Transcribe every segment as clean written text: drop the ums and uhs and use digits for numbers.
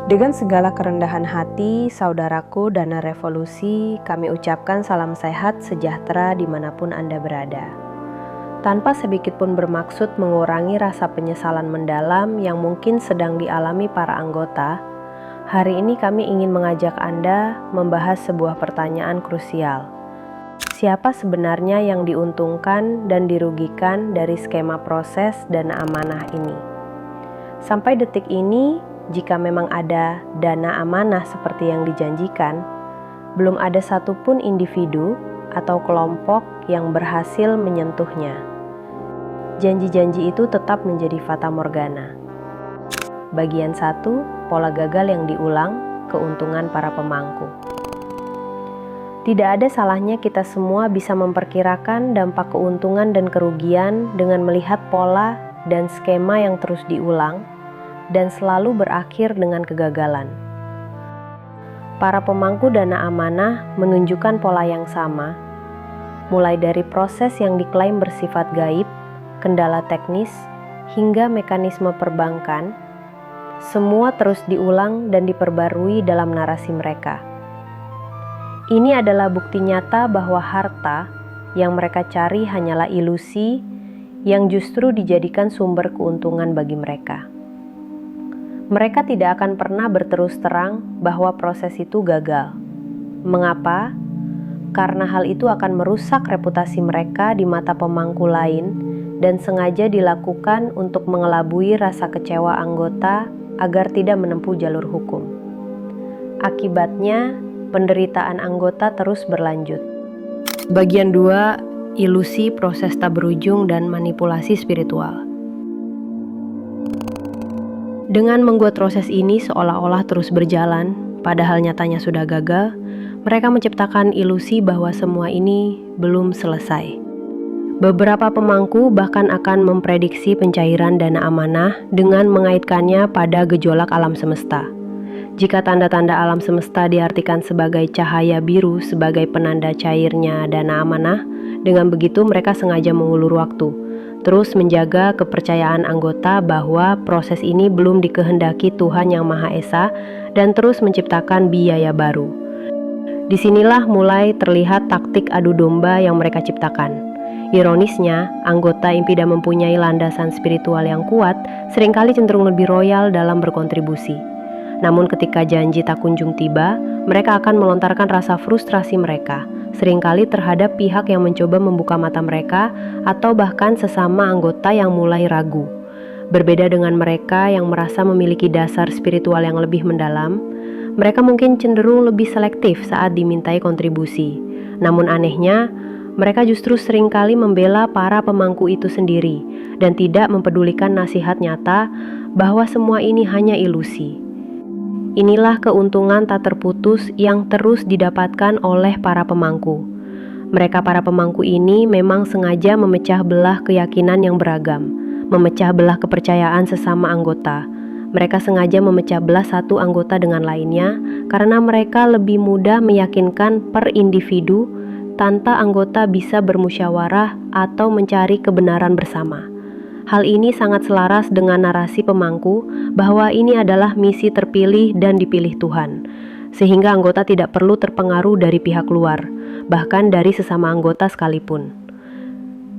Dengan segala kerendahan hati, saudaraku Dana Revolusi, kami ucapkan salam sehat sejahtera dimanapun Anda berada. Tanpa sedikit pun bermaksud mengurangi rasa penyesalan mendalam yang mungkin sedang dialami para anggota, hari ini kami ingin mengajak Anda membahas sebuah pertanyaan krusial. Siapa sebenarnya yang diuntungkan dan dirugikan dari skema proses dana amanah ini? Sampai detik ini, jika memang ada dana amanah seperti yang dijanjikan, belum ada satupun individu atau kelompok yang berhasil menyentuhnya. Janji-janji itu tetap menjadi fata morgana. Bagian 1, pola gagal yang diulang, keuntungan para pemangku. Tidak ada salahnya kita semua bisa memperkirakan dampak keuntungan dan kerugian dengan melihat pola dan skema yang terus diulang dan selalu berakhir dengan kegagalan. Para pemangku dana amanah menunjukkan pola yang sama, mulai dari proses yang diklaim bersifat gaib, kendala teknis, hingga mekanisme perbankan, semua terus diulang dan diperbarui dalam narasi mereka. Ini adalah bukti nyata bahwa harta yang mereka cari hanyalah ilusi yang justru dijadikan sumber keuntungan bagi mereka. Mereka tidak akan pernah berterus terang bahwa proses itu gagal. Mengapa? Karena hal itu akan merusak reputasi mereka di mata pemangku lain dan sengaja dilakukan untuk mengelabui rasa kecewa anggota agar tidak menempuh jalur hukum. Akibatnya, penderitaan anggota terus berlanjut. Bagian 2, ilusi proses tak berujung dan manipulasi spiritual. Dengan membuat proses ini seolah-olah terus berjalan, padahal nyatanya sudah gagal, mereka menciptakan ilusi bahwa semua ini belum selesai. Beberapa pemangku bahkan akan memprediksi pencairan dana amanah dengan mengaitkannya pada gejolak alam semesta. Jika tanda-tanda alam semesta diartikan sebagai cahaya biru sebagai penanda cairnya dana amanah, dengan begitu mereka sengaja mengulur waktu, terus menjaga kepercayaan anggota bahwa proses ini belum dikehendaki Tuhan Yang Maha Esa dan terus menciptakan biaya baru. Disinilah mulai terlihat taktik adu domba yang mereka ciptakan. Ironisnya, anggota yang tidak mempunyai landasan spiritual yang kuat seringkali cenderung lebih royal dalam berkontribusi. Namun ketika janji tak kunjung tiba, mereka akan melontarkan rasa frustrasi mereka, seringkali terhadap pihak yang mencoba membuka mata mereka atau bahkan sesama anggota yang mulai ragu. Berbeda dengan mereka yang merasa memiliki dasar spiritual yang lebih mendalam, mereka mungkin cenderung lebih selektif saat dimintai kontribusi. Namun anehnya, mereka justru seringkali membela para pemangku itu sendiri dan tidak mempedulikan nasihat nyata bahwa semua ini hanya ilusi. Inilah keuntungan tak terputus yang terus didapatkan oleh para pemangku. Mereka para pemangku ini memang sengaja memecah belah keyakinan yang beragam, memecah belah kepercayaan sesama anggota. Mereka sengaja memecah belah satu anggota dengan lainnya karena mereka lebih mudah meyakinkan per individu tanpa anggota bisa bermusyawarah atau mencari kebenaran bersama. Hal ini sangat selaras dengan narasi pemangku bahwa ini adalah misi terpilih dan dipilih Tuhan, sehingga anggota tidak perlu terpengaruh dari pihak luar, bahkan dari sesama anggota sekalipun.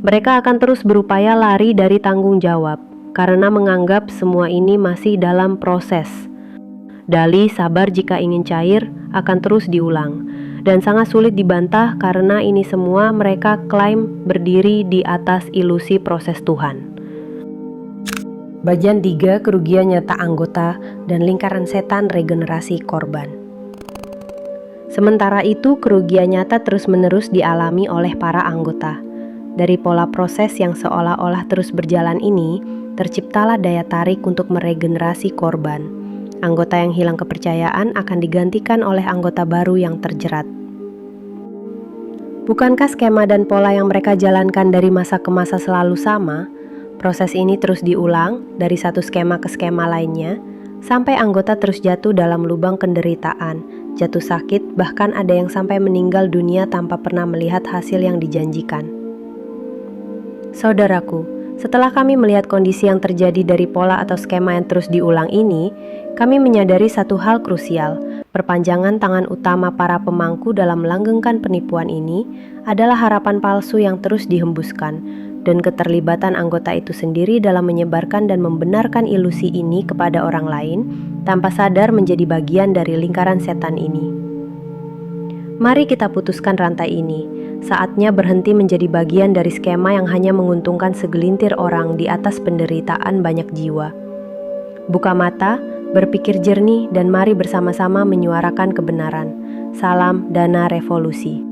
Mereka akan terus berupaya lari dari tanggung jawab, karena menganggap semua ini masih dalam proses. Dalih sabar jika ingin cair akan terus diulang, dan sangat sulit dibantah karena ini semua mereka klaim berdiri di atas ilusi proses Tuhan. Bagian 3, kerugian nyata anggota dan lingkaran setan regenerasi korban. Sementara itu, kerugian nyata terus-menerus dialami oleh para anggota. Dari pola proses yang seolah-olah terus berjalan ini, terciptalah daya tarik untuk meregenerasi korban. Anggota yang hilang kepercayaan akan digantikan oleh anggota baru yang terjerat. Bukankah skema dan pola yang mereka jalankan dari masa ke masa selalu sama? Proses ini terus diulang dari satu skema ke skema lainnya, sampai anggota terus jatuh dalam lubang penderitaan, jatuh sakit, bahkan ada yang sampai meninggal dunia tanpa pernah melihat hasil yang dijanjikan. Saudaraku, setelah kami melihat kondisi yang terjadi dari pola atau skema yang terus diulang ini, kami menyadari satu hal krusial. Perpanjangan tangan utama para pemangku dalam melanggengkan penipuan ini adalah harapan palsu yang terus dihembuskan, dan keterlibatan anggota itu sendiri dalam menyebarkan dan membenarkan ilusi ini kepada orang lain, tanpa sadar menjadi bagian dari lingkaran setan ini. Mari kita putuskan rantai ini. Saatnya berhenti menjadi bagian dari skema yang hanya menguntungkan segelintir orang di atas penderitaan banyak jiwa. Buka mata, berpikir jernih, dan mari bersama-sama menyuarakan kebenaran. Salam Dana Revolusi.